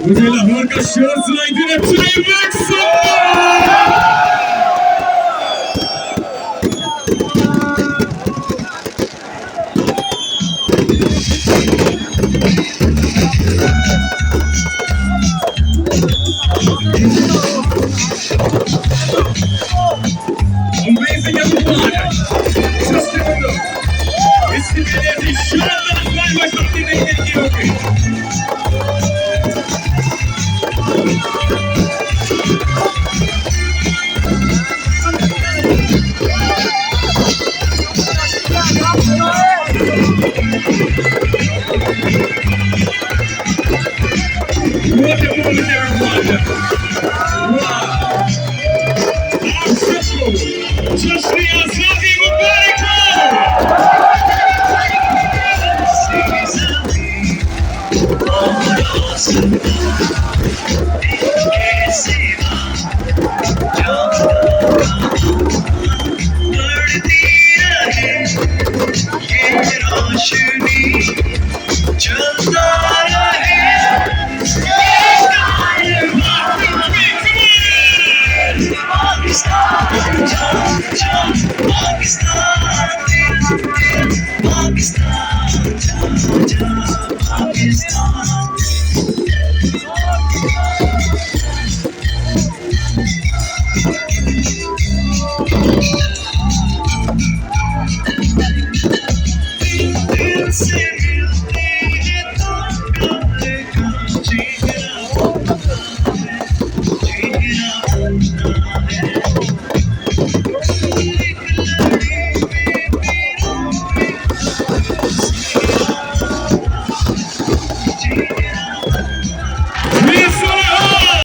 मुझे लाहौर का शोर सुनाई देना चाहिए। Amazing everyone. Just give it up. इससे पहले शानदार क्लाइमेक्स अपनी नहीं देखी होगी। What a moment, everyone. Wow. आप सबको जश्न आज़ादी मुबारक Pakistan.